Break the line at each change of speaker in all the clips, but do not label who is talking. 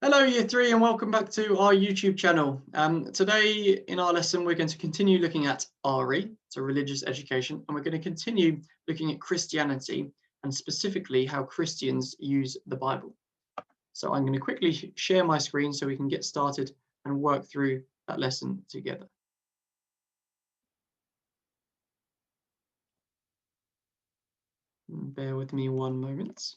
Hello Year 3 and welcome back to our YouTube channel. Today in our lesson we're going to continue looking at RE, so religious education, and we're going to continue looking at Christianity and specifically how Christians use the Bible. So I'm going to quickly share my screen so we can get started and work through that lesson together. Bear with me one moment.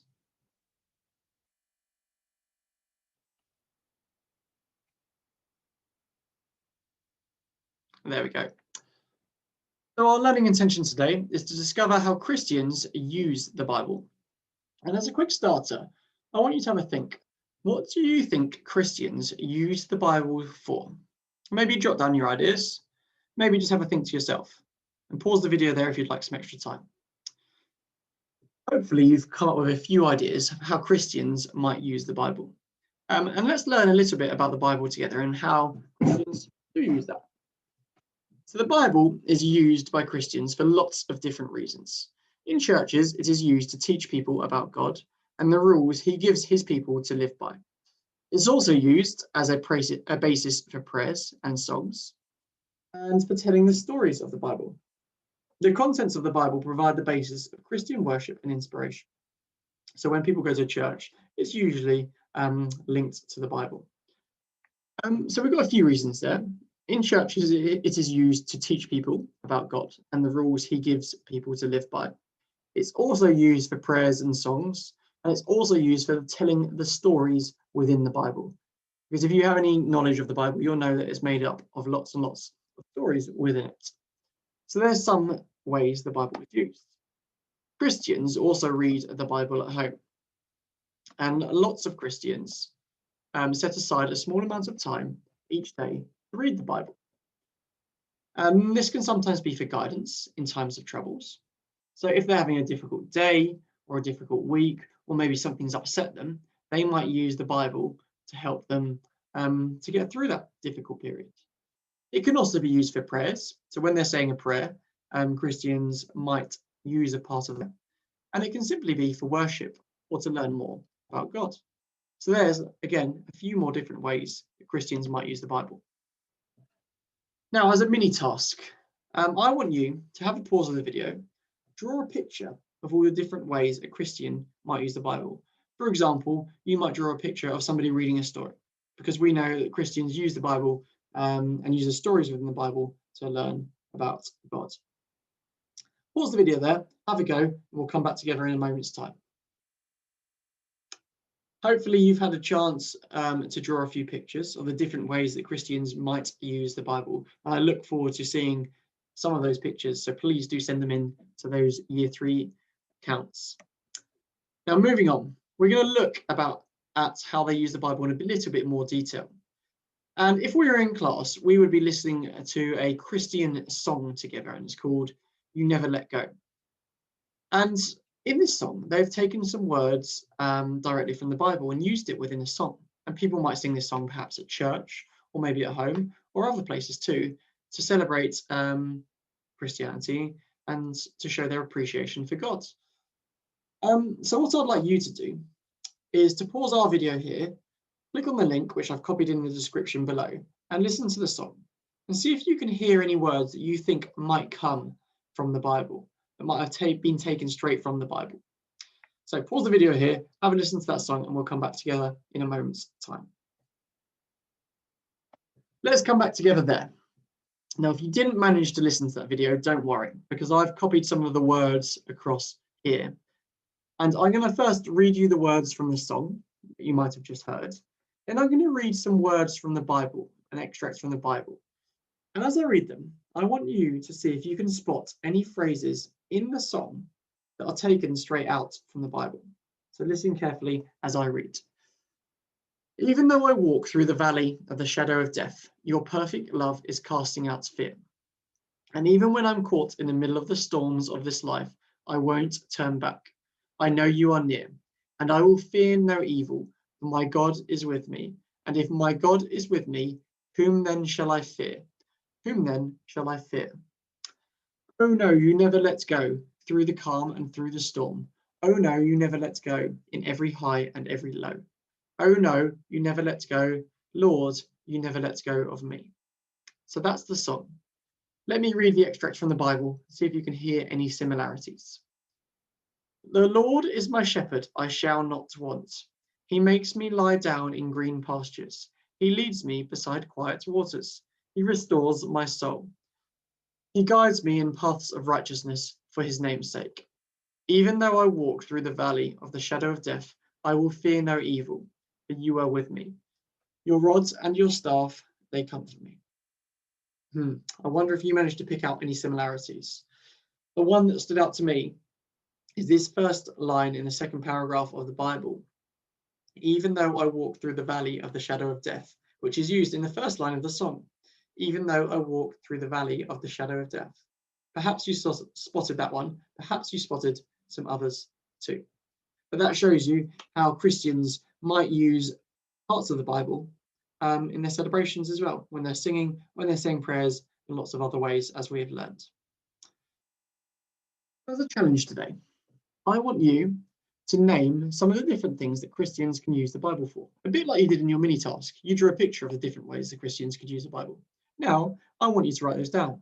There we go. So our learning intention today is to discover how Christians use the Bible. And as a quick starter, I want you to have a think. What do you think Christians use the Bible for? Maybe jot down your ideas. Maybe just have a think to yourself. And pause the video there if you'd like some extra time. Hopefully you've come up with a few ideas of how Christians might use the Bible. And let's learn a little bit about the Bible together and how Christians do use that. So the Bible is used by Christians for lots of different reasons. In churches, it is used to teach people about God and the rules he gives his people to live by. It's also used as a basis for prayers and songs and for telling the stories of the Bible. The contents of the Bible provide the basis of Christian worship and inspiration. So when people go to church, it's usually linked to the Bible. So we've got a few reasons there. In churches, it is used to teach people about God and the rules he gives people to live by. It's also used for prayers and songs, and it's also used for telling the stories within the Bible. Because if you have any knowledge of the Bible, you'll know that it's made up of lots and lots of stories within it. So there's some ways the Bible is used. Christians also read the Bible at home. And lots of Christians set aside a small amount of time each day to read the Bible. This can sometimes be for guidance in times of troubles. So if they're having a difficult day or a difficult week, or maybe something's upset them, they might use the Bible to help them to get through that difficult period. It can also be used for prayers. So when they're saying a prayer, Christians might use a part of it. And it can simply be for worship or to learn more about God. So there's, again, a few more different ways that Christians might use the Bible. Now, as a mini task, I want you to have a pause of the video, draw a picture of all the different ways a Christian might use the Bible. For example, you might draw a picture of somebody reading a story, because we know that Christians use the Bible and use the stories within the Bible to learn about God. Pause the video there, have a go, and we'll come back together in a moment's time. Hopefully you've had a chance to draw a few pictures of the different ways that Christians might use the Bible. And I look forward to seeing some of those pictures. So please do send them in to those Year 3 accounts. Now, moving on, we're going to look at how they use the Bible in a little bit more detail. And if we were in class, we would be listening to a Christian song together, and it's called You Never Let Go. And in this song, they've taken some words directly from the Bible and used it within a song. And people might sing this song perhaps at church or maybe at home or other places too, to celebrate Christianity and to show their appreciation for God. So what I'd like you to do is to pause our video here, click on the link, which I've copied in the description below, and listen to the song and see if you can hear any words that you think might come from the Bible, that might have been taken straight from the Bible. So pause the video here, have a listen to that song, and we'll come back together in a moment's time. Let's come back together there. Now, if you didn't manage to listen to that video, don't worry, because I've copied some of the words across here. And I'm going to first read you the words from the song that you might have just heard. Then I'm going to read some words from the Bible, an extract from the Bible. And as I read them, I want you to see if you can spot any phrases in the song that are taken straight out from the Bible. So listen carefully as I read. Even though I walk through the valley of the shadow of death, your perfect love is casting out fear. And even when I'm caught in the middle of the storms of this life, I won't turn back. I know you are near, and I will fear no evil, for my God is with me. And if my God is with me, whom then shall I fear? Whom then shall I fear? Oh no, you never let go through the calm and through the storm. Oh no, you never let go in every high and every low. Oh no, you never let go. Lord, you never let go of me. So that's the song. Let me read the extract from the Bible, see if you can hear any similarities. The Lord is my shepherd, I shall not want. He makes me lie down in green pastures. He leads me beside quiet waters. He restores my soul. He guides me in paths of righteousness for his name's sake. Even though I walk through the valley of the shadow of death, I will fear no evil, for you are with me. Your rods and your staff, they comfort me. I wonder if you managed to pick out any similarities. The one that stood out to me is this first line in the second paragraph of the Bible. Even though I walk through the valley of the shadow of death, which is used in the first line of the song. Even though I walk through the valley of the shadow of death. Perhaps you spotted that one. Perhaps you spotted some others too. But that shows you how Christians might use parts of the Bible in their celebrations as well, when they're singing, when they're saying prayers, and lots of other ways, as we have learned. As a challenge today, I want you to name some of the different things that Christians can use the Bible for. A bit like you did in your mini task. You drew a picture of the different ways that Christians could use the Bible. Now, I want you to write those down.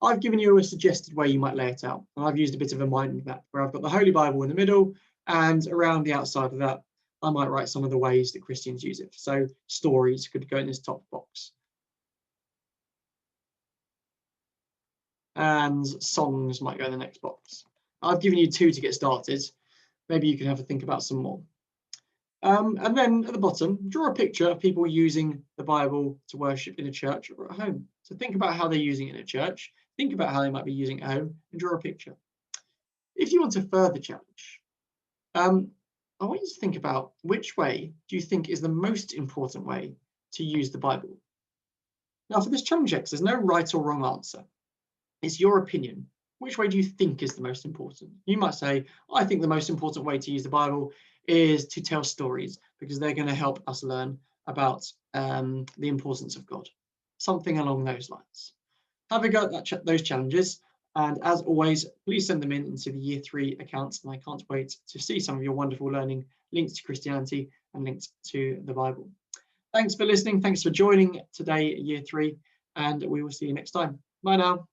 I've given you a suggested way you might lay it out. And I've used a bit of a mind map where I've got the Holy Bible in the middle, and around the outside of that, I might write some of the ways that Christians use it. So stories could go in this top box. And songs might go in the next box. I've given you 2 to get started. Maybe you can have a think about some more. And then at the bottom, draw a picture of people using the Bible to worship in a church or at home. So think about how they're using it in a church. Think about how they might be using it at home and draw a picture. If you want a further challenge, I want you to think about which way do you think is the most important way to use the Bible. Now for this challenge X, there's no right or wrong answer. It's your opinion. Which way do you think is the most important? You might say, I think the most important way to use the Bible is to tell stories because they're going to help us learn about the importance of God. Something along those lines. Have a go at those challenges. And as always, please send them in into the Year 3 accounts. And I can't wait to see some of your wonderful learning links to Christianity and links to the Bible. Thanks for listening. Thanks for joining today, Year 3. And we will see you next time. Bye now.